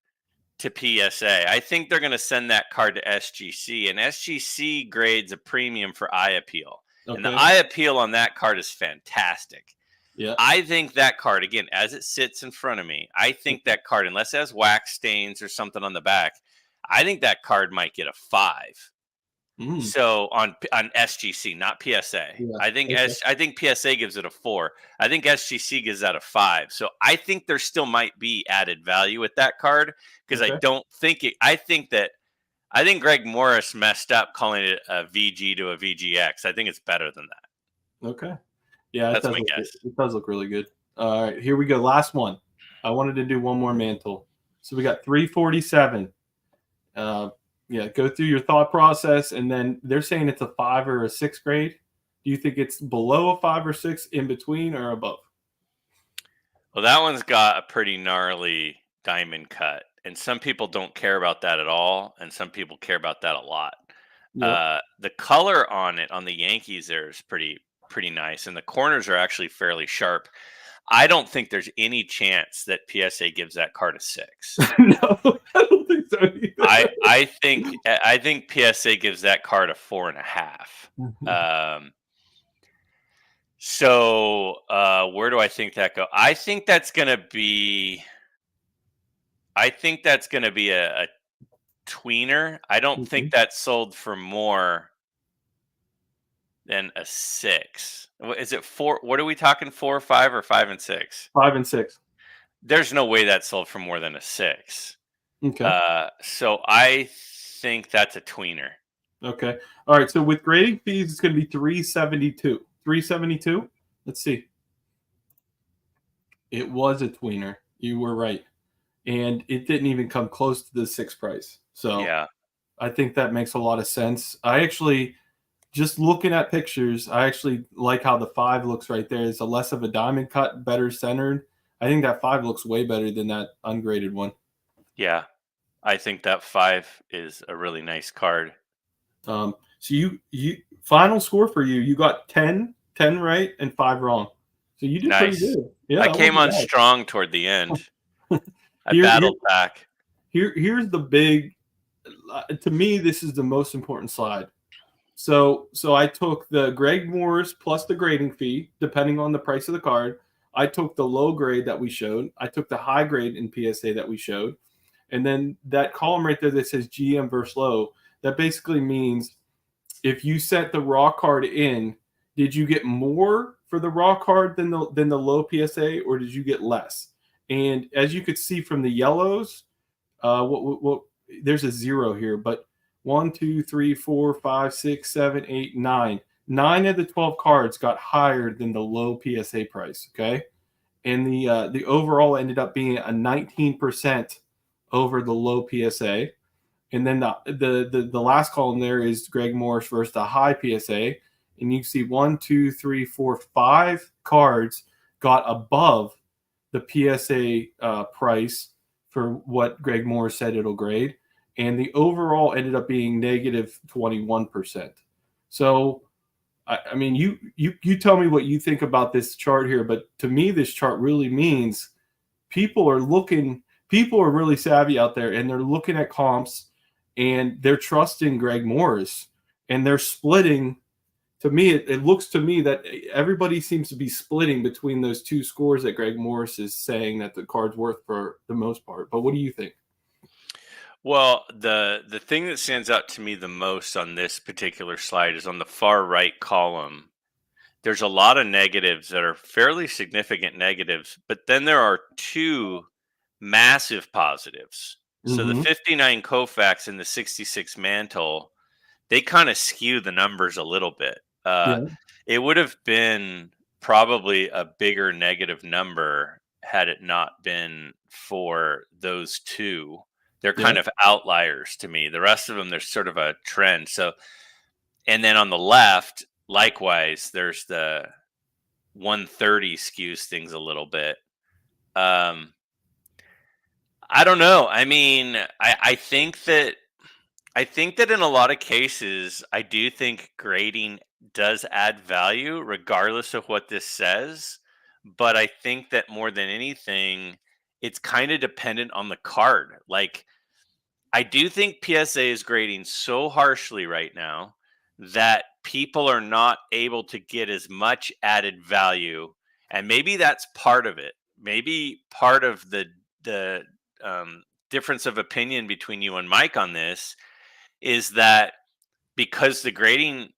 to PSA. I think they're going to send that card to SGC, and SGC grades a premium for eye appeal. And the Okay. eye appeal on that card is fantastic. Yeah. I think that card, again, as it sits in front of me, I think that card, unless it has wax stains or something on the back, I think that card might get a 5. Mm. So on SGC, not PSA. Yeah. I think Okay. I think PSA gives it a 4. I think SGC gives that a 5. So I think there still might be added value with that card because Okay. I don't think it. I think Greg Morris messed up calling it a VG to a VGX. I think it's better than that. Okay. Yeah, That's my guess. It does look really good. All right, here we go. Last one. I wanted to do one more mantle. So we got 347. Yeah, go through your thought process, and then they're saying it's a 5 or a 6 grade. Do you think it's below a 5 or 6, in between, or above? Well, that one's got a pretty gnarly diamond cut, and some people don't care about that at all, and some people care about that a lot. Yeah. The color on it on the Yankees there is pretty nice, and the corners are actually fairly sharp. I don't think there's any chance that PSA gives that card a 6. No, I don't think so either. I think PSA gives that card a 4.5. So where do I think that go? I think that's gonna be a tweener. I don't think that sold for more than a 6. Is it 4? What are we talking? 4, 5, or 5 and 6? 5 and 6. There's no way that sold for more than a 6. Okay. So I think that's a tweener. Okay. All right. So with grading fees, it's going to be 372. 372. Let's see. It was a tweener. You were right, and it didn't even come close to the 6 price. So Yeah. I think that makes a lot of sense. I actually, just looking at pictures, I actually like how the 5 looks right there. It's a less of a diamond cut, better centered. I think that 5 looks way better than that ungraded one. Yeah. I think that 5 is a really nice card. So you final score for you, you got 10 right and 5 wrong. So you did pretty Nice. good. Yeah, I that came wasn't on bad. strong toward the end. I Here here battled back. here's the big to me this is the most important slide. So I took the Graig Moore's plus the grading fee, depending on the price of the card. I took the low grade that we showed. I took the high grade in PSA that we showed. And then that column right there that says GM versus low, that basically means if you sent the raw card in, did you get more for the raw card than the low PSA, or did you get less? And as you could see from the yellows, what there's a zero here, but 1, 2, 3, 4, 5, 6, 7, 8, 9. 9 of the 12 cards got higher than the low PSA price. Okay, and the overall ended up being a 19% over the low PSA. And then the last column there is Graig Morris versus the high PSA, and you see 1, 2, 3, 4, 5 cards got above the PSA price for what Graig Morris said it'll grade, and the overall ended up being negative 21%. So I mean, you tell me what you think about this chart here, but to me, this chart really means people are looking, people are really savvy out there, and they're looking at comps, and they're trusting Graig Morris, and they're splitting. To me, it looks to me that everybody seems to be splitting between those two scores that Graig Morris is saying that the card's worth for the most part. But what do you think? Well, the thing that stands out to me the most on this particular slide is on the far right column. There's a lot of negatives that are fairly significant negatives, but then there are two massive positives. So the Mm-hmm. 59 Koufax and the 66 Mantle, they kind of skew the numbers a little bit. Yeah. It would have been probably a bigger negative number had it not been for those two. They're Yeah. kind of outliers to me. The rest of them, there's sort of a trend. So, and then on the left, likewise, there's the 130 skews things a little bit. Um, I don't know. I mean, I think that in a lot of cases, I do think grading does add value, regardless of what this says. But I think that more than anything, it's kind of dependent on the card. Like, I do think PSA is grading so harshly right now that people are not able to get as much added value, and maybe that's part of it. Maybe part of the difference of opinion between you and Mike on this is that because the grading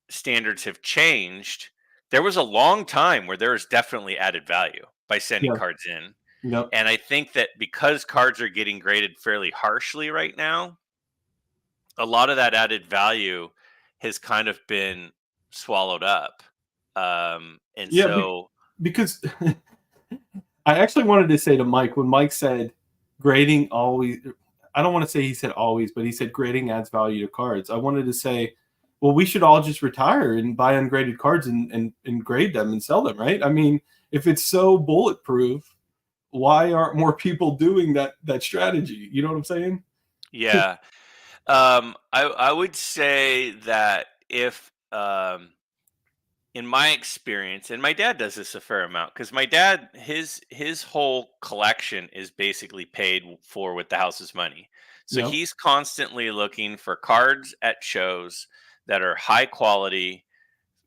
standards have changed, there was a long time where there was definitely added value by sending Yeah. cards in. Yep. And I think that because cards are getting graded fairly harshly right now, a lot of that added value has kind of been swallowed up. And Yeah. so, Because I actually wanted to say to Mike when Mike said grading always, I don't want to say he said always, but he said grading adds value to cards. I wanted to say, well, we should all just retire and buy ungraded cards and grade them and sell them, right? I mean, if it's so bulletproof, why aren't more people doing that strategy? You know what I'm saying? yeah, I would say that if in my experience, and my dad does this a fair amount because my dad his whole collection is basically paid for with the house's money. So Yep. he's constantly looking for cards at shows that are high quality,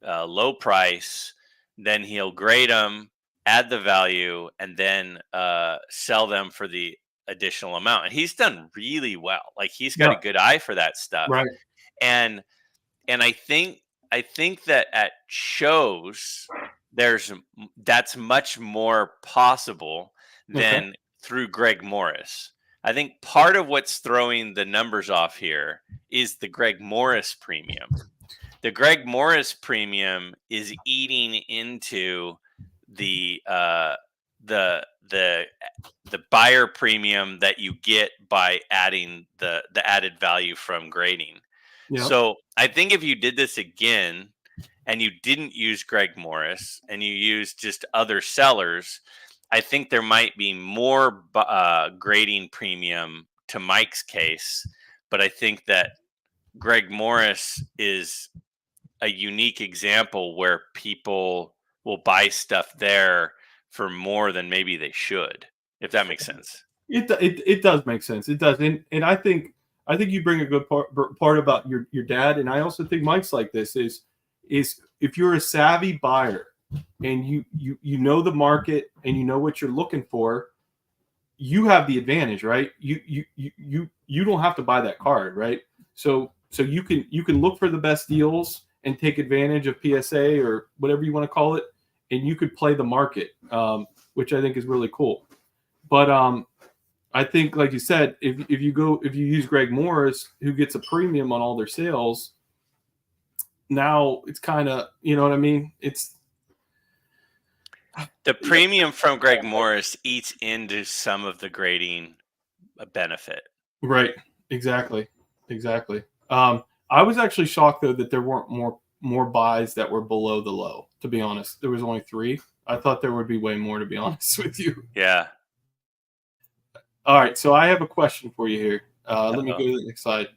low price. Then he'll grade them, add the value, and then sell them for the additional amount. And he's done really well. Like he's got Yeah. a good eye for that stuff. Right. And and I think that at shows that's much more possible Okay. than through Greg Morris. I think part of what's throwing the numbers off here is the Greg Morris premium. The Greg Morris premium is eating into the the the buyer premium that you get by adding the added value from grading. Yep. So I think if you did this again and you didn't use Greg Morris and you used just other sellers, I think there might be more grading premium to Mike's case. But I think that Greg Morris is a unique example where people will buy stuff there for more than maybe they should, if that makes sense. It does make sense. It does, and I think you bring a good part about your dad, and I also think Mike's like this is if you're a savvy buyer and you know the market and you know what you're looking for, you have the advantage, right? You don't have to buy that card, right? So you can look for the best deals and take advantage of PSA or whatever you want to call it, and you could play the market, which I think is really cool. But I think, like you said, if you use Greg Morris, who gets a premium on all their sales, now it's kind of, you know what I mean? It's The premium from Greg Morris eats into some of the grading benefit. right. Exactly. Exactly. I was actually shocked though that there weren't more buys that were below the low. To be honest, there was only 3. I thought there would be way more. To be honest with you. Yeah. All right. So I have a question for you here. Let me Uh-oh. go to the next slide.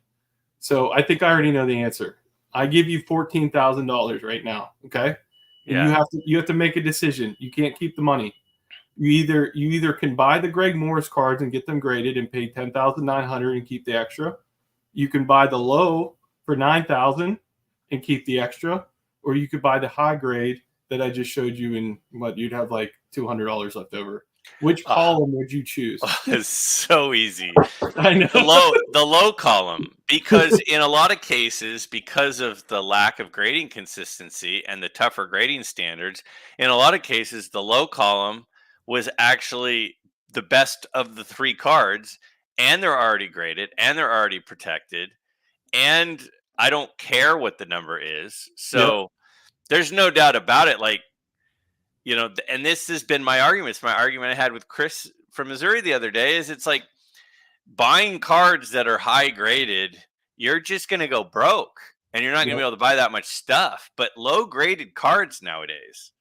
So I think I already know the answer. I give you $14,000 right now. Okay. And Yeah. you have to make a decision. You can't keep the money. You either can buy the Greg Morris cards and get them graded and pay $10,900 and keep the extra. You can buy the low for $9,000 and keep the extra, or you could buy the high grade that I just showed you, and what you'd have like $200 left over. Which Oh, column would you choose? it's so easy. I know. The low column, because in a lot of cases, because of the lack of grading consistency and the tougher grading standards, in a lot of cases the low column was actually the best of the 3 cards, and they're already graded and they're already protected, and I don't care what the number is. Yep. So there's no doubt about it. Like, and this has been my argument. It's my argument I had with Chris from Missouri the other day. Is it's like, buying cards that are high graded, you're just going to go broke and you're not going to Yep. be able to buy that much stuff. But low graded cards nowadays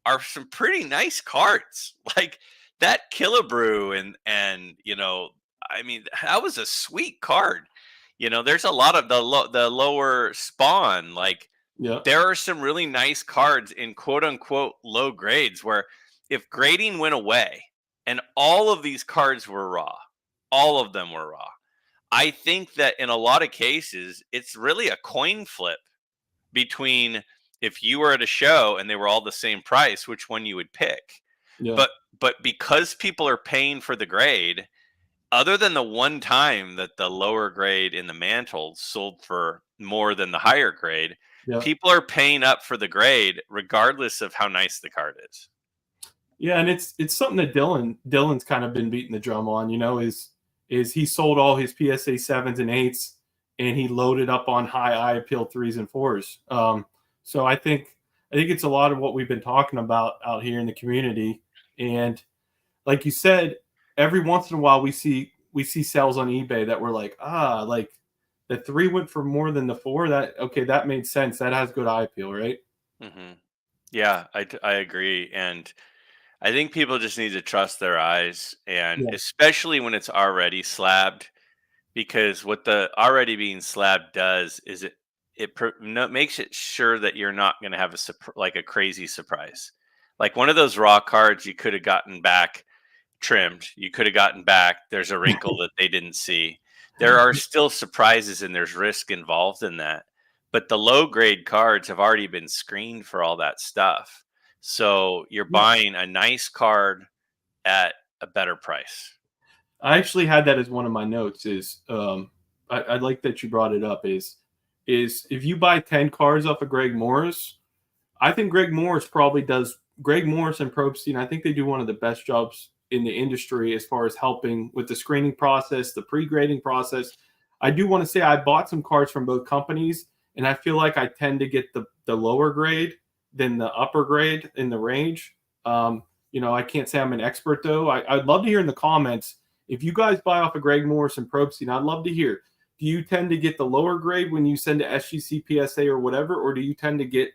are some pretty nice cards. Like that Killebrew and I mean, that was a sweet card. There's a lot of the lower spawn. Like Yep. there are some really nice cards in quote unquote low grades where if grading went away and all of these cards were raw, all of them were raw, I think that in a lot of cases, it's really a coin flip between if you were at a show and they were all the same price, which one you would pick. Yeah. But because people are paying for the grade, other than the one time that the lower grade in the mantle sold for more than the higher grade, Yeah. people are paying up for the grade regardless of how nice the card is. Yeah, and it's something that Dylan's kind of been beating the drum on, is he sold all his PSA 7s and 8s and he loaded up on high eye appeal 3s and 4s. So I think it's a lot of what we've been talking about out here in the community. And like you said, every once in a while we see sales on eBay that we're like, like the 3 went for more than the 4. That made sense. That has good eye appeal, right? Hmm. Yeah, I agree. And I think people just need to trust their eyes, and Yeah. especially when it's already slabbed, because what the already being slabbed does is makes it sure that you're not going to have like a crazy surprise. Like one of those raw cards you could have gotten back trimmed, you could have gotten back. There's a wrinkle that they didn't see. There are still surprises and there's risk involved in that. But the low grade cards have already been screened for all that stuff. So you're Yeah. buying a nice card at a better price. I actually had that as one of my notes. I like that you brought it up. Is if you buy 10 cars off of Greg Morris, I think Greg Morris probably does. Greg Morris and Probstein, I think they do one of the best jobs in the industry as far as helping with the screening process, the pre-grading process. I do want to say I bought some cards from both companies, and I feel like I tend to get the lower grade than the upper grade in the range. I can't say I'm an expert though. I'd love to hear in the comments if you guys buy off of Greg Morris and Probstein. I'd love to hear. Do you tend to get the lower grade when you send to SGC, PSA, or whatever, or do you tend to get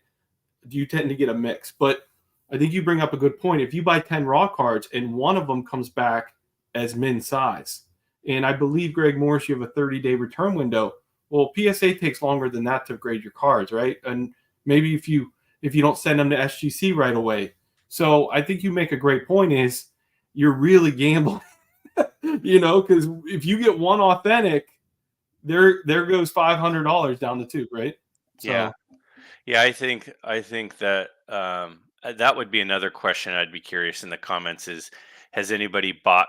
a mix? But I think you bring up a good point. If you buy 10 raw cards and one of them comes back as min size, and I believe Greg Morris, you have a 30-day return window. Well, PSA takes longer than that to grade your cards, right? And maybe if you don't send them to SGC right away. So I think you make a great point. Is you're really gambling, because if you get one authentic, there goes $500 down the tube, right? Yeah. So Yeah, I think that that would be another question I'd be curious in the comments is, has anybody bought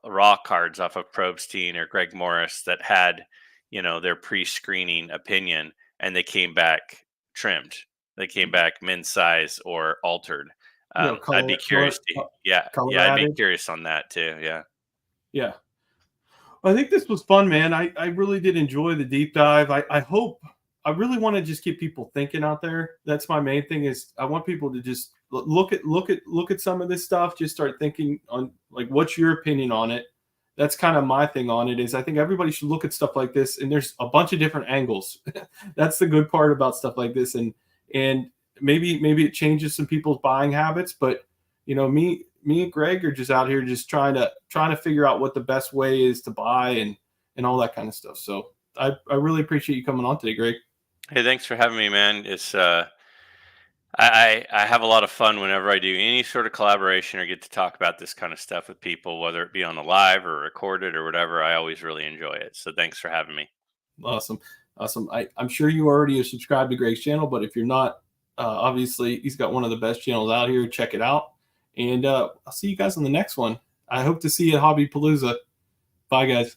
raw cards off of Probstein or Greg Morris that had, their pre-screening opinion, and they came back trimmed. They came back min size or altered. I'd be curious to, yeah, color I'd be added. curious on that too. Yeah. Yeah. I think this was fun, man. I really did enjoy the deep dive. I hope, I really want to just get people thinking out there. That's my main thing. Is I want people to just look at some of this stuff. Just start thinking on, like, what's your opinion on it. That's kind of my thing on it. Is I think everybody should look at stuff like this, and there's a bunch of different angles. That's the good part about stuff like this, and maybe it changes some people's buying habits. But me and Greg are just out here just trying to figure out what the best way is to buy and all that kind of stuff. So I really appreciate you coming on today, Greg. Hey, thanks for having me, man. I have a lot of fun whenever I do any sort of collaboration or get to talk about this kind of stuff with people, whether it be on the live or recorded or whatever. I always really enjoy it. So thanks for having me. Awesome. Awesome. I'm sure you already are subscribed to Greg's channel, but if you're not, obviously he's got one of the best channels out here. Check it out. And I'll see you guys on the next one. I hope to see you at Hobby Palooza. Bye, guys.